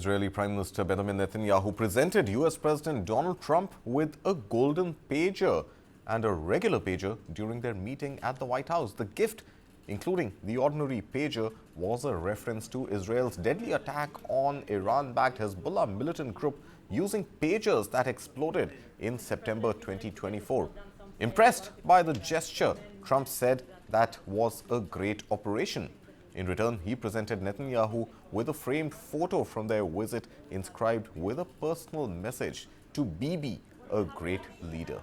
Israeli Prime Minister Benjamin Netanyahu presented US President Donald Trump with a golden pager and a regular pager during their meeting at the White House. The gift, including the ordinary pager, was a reference to Israel's deadly attack on Iran-backed Hezbollah militant group using pagers that exploded in September 2024. Impressed by the gesture, Trump said that was a great operation. In return, he presented Netanyahu with a framed photo from their visit inscribed with a personal message to Bibi, a great leader.